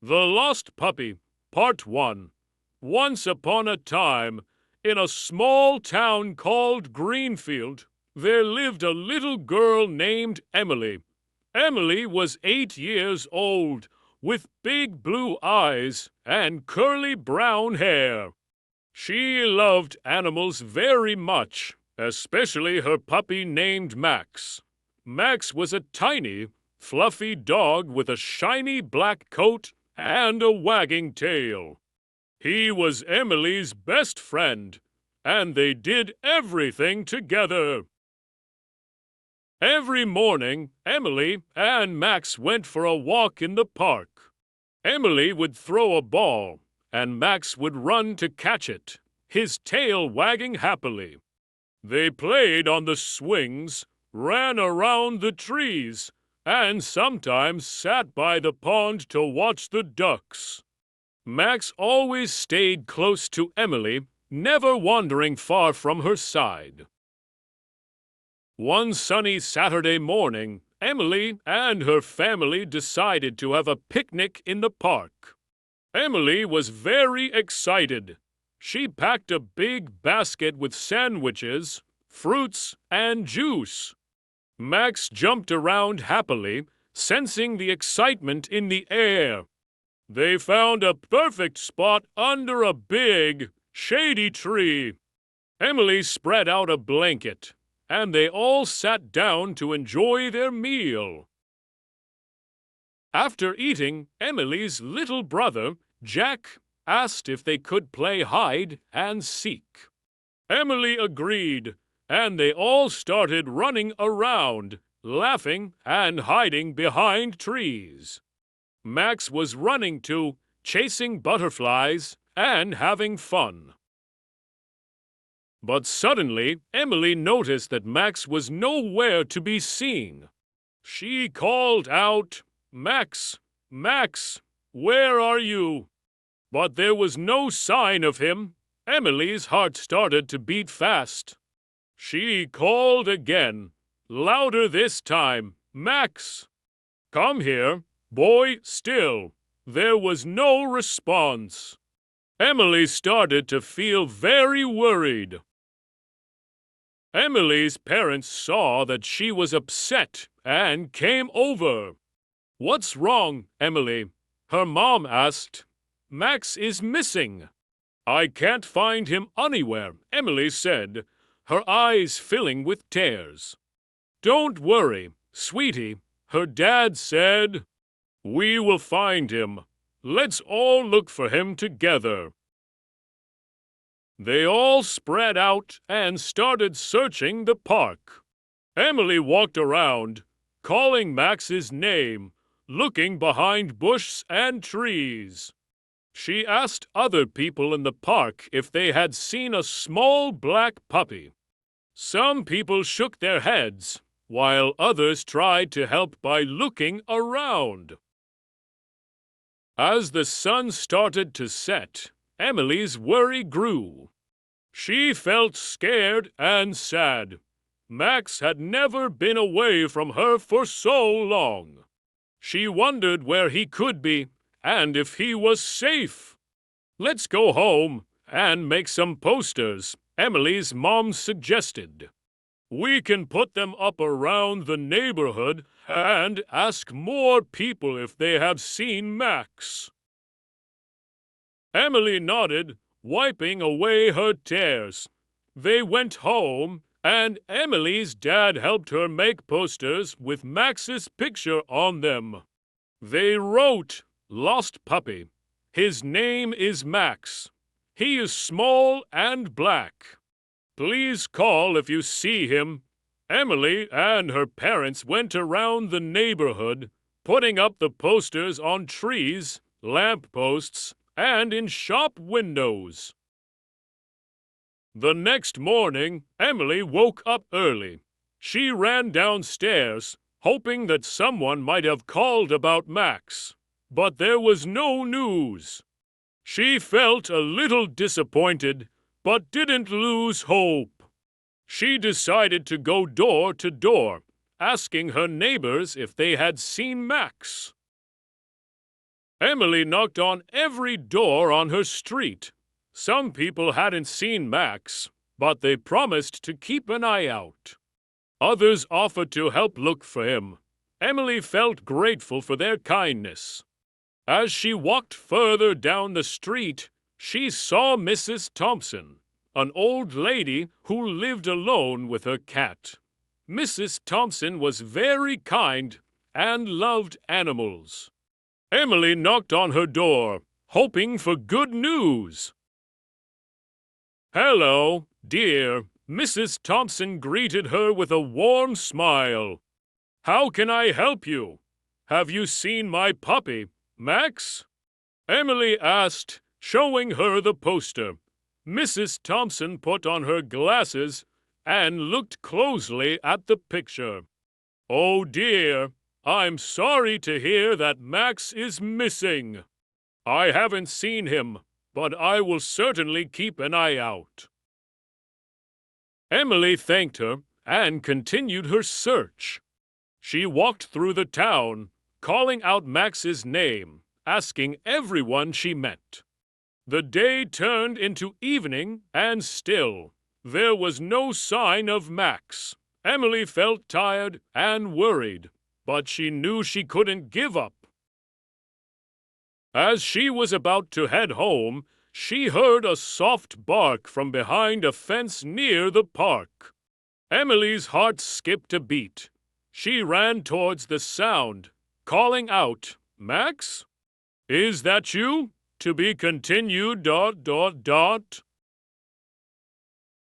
The Lost Puppy, Part 1. Once upon a time, in a small town called Greenfield, there lived a little girl named Emily. Emily was 8 years old, with big blue eyes and curly brown hair. She loved animals very much, especially her puppy named Max. Max was a tiny, fluffy dog with a shiny black coat and a wagging tail. He was Emily's best friend, and they did everything together. Every morning, Emily and Max went for a walk in the park. Emily would throw a ball, and Max would run to catch it, his tail wagging happily. They played on the swings, ran around the trees, and sometimes sat by the pond to watch the ducks. Max always stayed close to Emily, never wandering far from her side. One sunny Saturday morning, Emily and her family decided to have a picnic in the park. Emily was very excited. She packed a big basket with sandwiches, fruits, and juice. Max jumped around happily, sensing the excitement in the air. They found a perfect spot under a big, shady tree. Emily spread out a blanket, and they all sat down to enjoy their meal. After eating, Emily's little brother, Jack, asked if they could play hide and seek. Emily agreed, and they all started running around, laughing and hiding behind trees. Max was running too, chasing butterflies and having fun. But suddenly, Emily noticed that Max was nowhere to be seen. She called out, "Max, Max, where are you?" But there was no sign of him. Emily's heart started to beat fast. She called again, louder this time, "Max, come here, boy, still." There was no response. Emily started to feel very worried. Emily's parents saw that she was upset and came over. "What's wrong, Emily?" her mom asked. "Max is missing." "I can't find him anywhere," Emily said, her eyes filling with tears. "Don't worry, sweetie," her dad said. "We will find him. Let's all look for him together." They all spread out and started searching the park. Emily walked around, calling Max's name, looking behind bushes and trees. She asked other people in the park if they had seen a small black puppy. Some people shook their heads, while others tried to help by looking around. As the sun started to set, Emily's worry grew. She felt scared and sad. Max had never been away from her for so long. She wondered where he could be and if he was safe. "Let's go home and make some posters," Emily's mom suggested. "We can put them up around the neighborhood and ask more people if they have seen Max." Emily nodded, wiping away her tears. They went home, and Emily's dad helped her make posters with Max's picture on them. They wrote, "Lost Puppy. His name is Max. He is small and black. Please call if you see him." Emily and her parents went around the neighborhood, putting up the posters on trees, lamp posts, and in shop windows. The next morning, Emily woke up early. She ran downstairs, hoping that someone might have called about Max. But there was no news. She felt a little disappointed, but didn't lose hope. She decided to go door to door, asking her neighbors if they had seen Max. Emily knocked on every door on her street. Some people hadn't seen Max, but they promised to keep an eye out. Others offered to help look for him. Emily felt grateful for their kindness. As she walked further down the street, she saw Mrs. Thompson, an old lady who lived alone with her cat. Mrs. Thompson was very kind and loved animals. Emily knocked on her door, hoping for good news. "Hello, dear," Mrs. Thompson greeted her with a warm smile. "How can I help you? Have you seen my puppy, Max?" Emily asked, showing her the poster. Mrs. Thompson put on her glasses and looked closely at the picture. "Oh dear, I'm sorry to hear that Max is missing. I haven't seen him, but I will certainly keep an eye out." Emily thanked her and continued her search. She walked through the town, calling out Max's name, asking everyone she met. The day turned into evening, and still there was no sign of Max. Emily felt tired and worried, but she knew she couldn't give up. As she was about to head home, she heard a soft bark from behind a fence near the park. Emily's heart skipped a beat. She ran towards the sound, calling out, "Max? Is that you? To be continued, ... The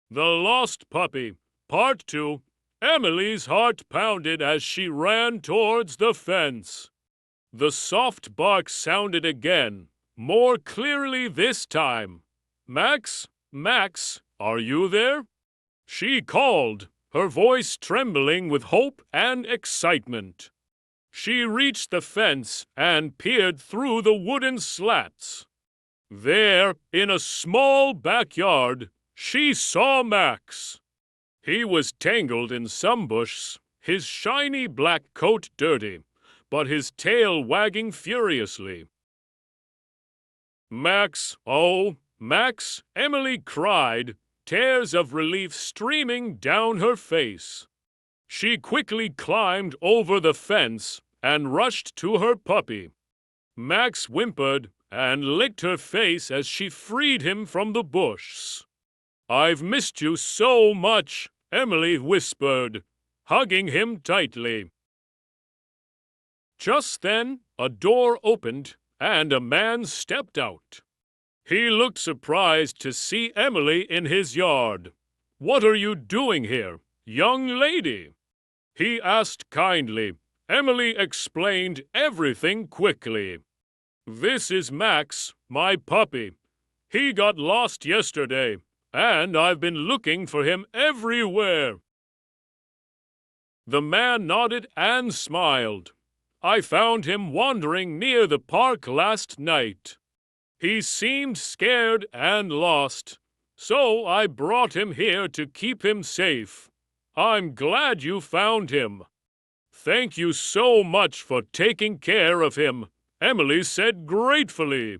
Lost Puppy, Part 2. Emily's heart pounded as she ran towards the fence. The soft bark sounded again, more clearly this time. "Max? Max, are you there?" She called, her voice trembling with hope and excitement. She reached the fence and peered through the wooden slats. There, in a small backyard, she saw Max. He was tangled in some bush, his shiny black coat dirty, but his tail wagging furiously. "Max, oh, Max," Emily cried, tears of relief streaming down her face. She quickly climbed over the fence and rushed to her puppy. Max whimpered and licked her face as she freed him from the bush. "I've missed you so much," Emily whispered, hugging him tightly. Just then, a door opened and a man stepped out. He looked surprised to see Emily in his yard. "What are you doing here, young lady?" he asked kindly. Emily explained everything quickly. "This is Max, my puppy. He got lost yesterday, and I've been looking for him everywhere." The man nodded and smiled. "I found him wandering near the park last night. He seemed scared and lost, so I brought him here to keep him safe. I'm glad you found him." "Thank you so much for taking care of him," Emily said gratefully.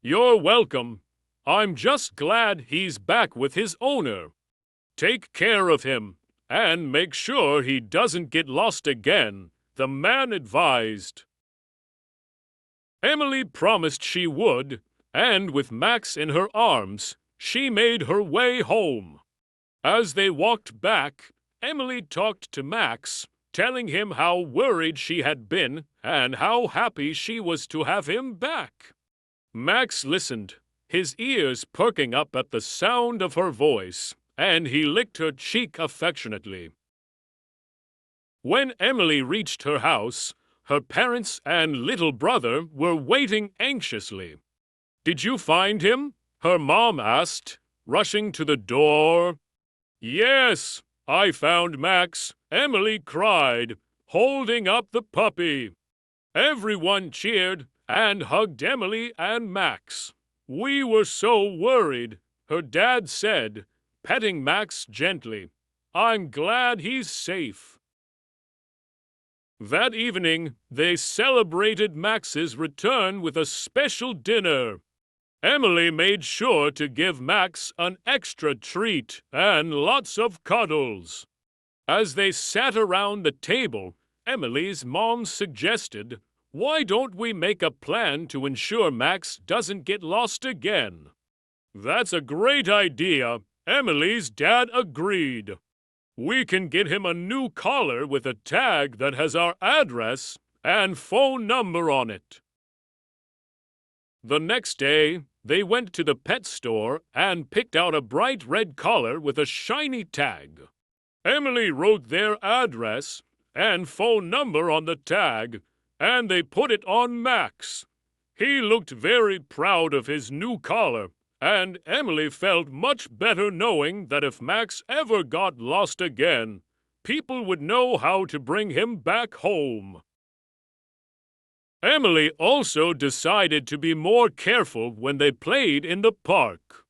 "You're welcome. I'm just glad he's back with his owner. Take care of him and make sure he doesn't get lost again," the man advised. Emily promised she would, and with Max in her arms, she made her way home. As they walked back, Emily talked to Max, telling him how worried she had been and how happy she was to have him back. Max listened, his ears perking up at the sound of her voice, and he licked her cheek affectionately. When Emily reached her house, her parents and little brother were waiting anxiously. "Did you find him?" her mom asked, rushing to the door. "Yes, I found Max," Emily cried, holding up the puppy. Everyone cheered and hugged Emily and Max. "We were so worried," her dad said, petting Max gently. "I'm glad he's safe." That evening, they celebrated Max's return with a special dinner. Emily made sure to give Max an extra treat and lots of cuddles. As they sat around the table, Emily's mom suggested, "Why don't we make a plan to ensure Max doesn't get lost again?" "That's a great idea," Emily's dad agreed. "We can get him a new collar with a tag that has our address and phone number on it." The next day, they went to the pet store and picked out a bright red collar with a shiny tag. Emily wrote their address and phone number on the tag, and they put it on Max. He looked very proud of his new collar, and Emily felt much better knowing that if Max ever got lost again, people would know how to bring him back home. Emily also decided to be more careful when they played in the park.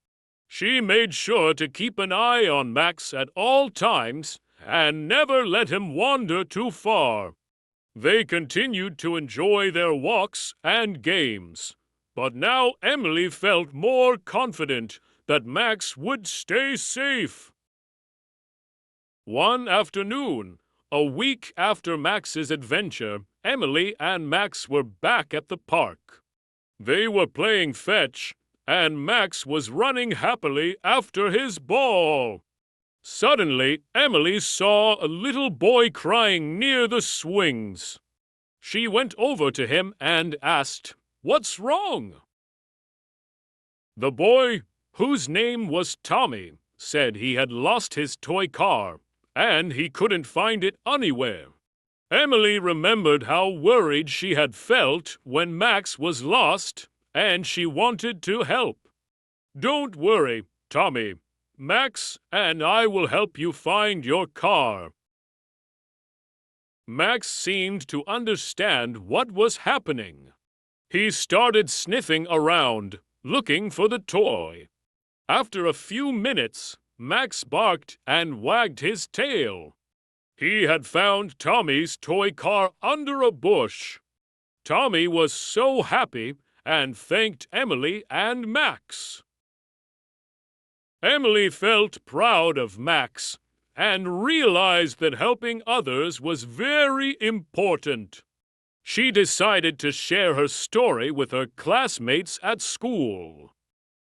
She made sure to keep an eye on Max at all times and never let him wander too far. They continued to enjoy their walks and games, but now Emily felt more confident that Max would stay safe. One afternoon, a week after Max's adventure, Emily and Max were back at the park. They were playing fetch, and Max was running happily after his ball. Suddenly, Emily saw a little boy crying near the swings. She went over to him and asked, "What's wrong?" The boy, whose name was Tommy, said he had lost his toy car, and he couldn't find it anywhere. Emily remembered how worried she had felt when Max was lost, and she wanted to help. "Don't worry, Tommy. Max and I will help you find your car." Max seemed to understand what was happening. He started sniffing around, looking for the toy. After a few minutes, Max barked and wagged his tail. He had found Tommy's toy car under a bush. Tommy was so happy and thanked Emily and Max. Emily felt proud of Max and realized that helping others was very important. She decided to share her story with her classmates at school.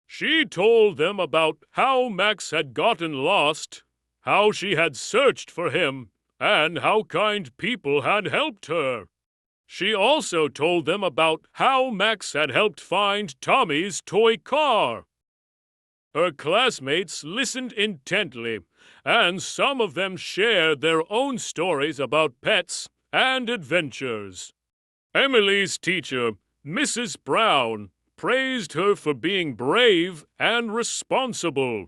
She told them about how Max had gotten lost, how she had searched for him, and how kind people had helped her. She also told them about how Max had helped find Tommy's toy car. Her classmates listened intently, and some of them shared their own stories about pets and adventures. Emily's teacher, Mrs. Brown, praised her for being brave and responsible.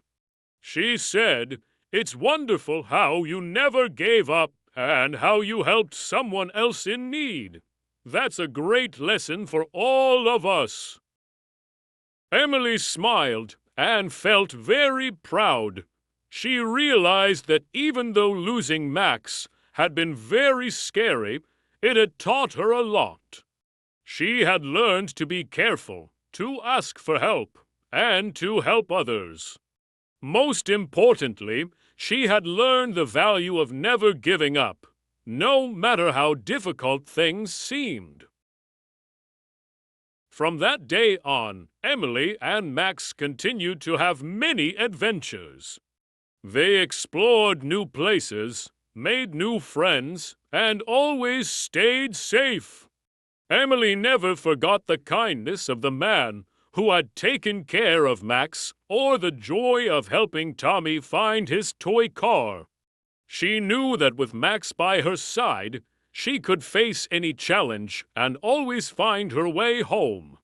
She said, "It's wonderful how you never gave up and how you helped someone else in need. That's a great lesson for all of us." Emily smiled and felt very proud. She realized that even though losing Max had been very scary, it had taught her a lot. She had learned to be careful, to ask for help, and to help others. Most importantly, she had learned the value of never giving up, no matter how difficult things seemed. From that day on, Emily and Max continued to have many adventures. They explored new places, made new friends, and always stayed safe. Emily never forgot the kindness of the man who had taken care of Max or the joy of helping Tommy find his toy car. She knew that with Max by her side, she could face any challenge and always find her way home.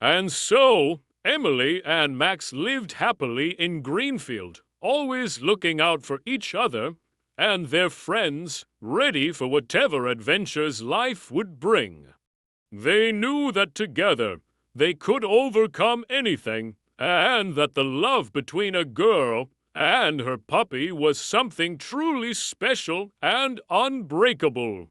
And so, Emily and Max lived happily in Greenfield, always looking out for each other and their friends, ready for whatever adventures life would bring. They knew that together they could overcome anything, and that the love between a girl And her puppy was something truly special and unbreakable.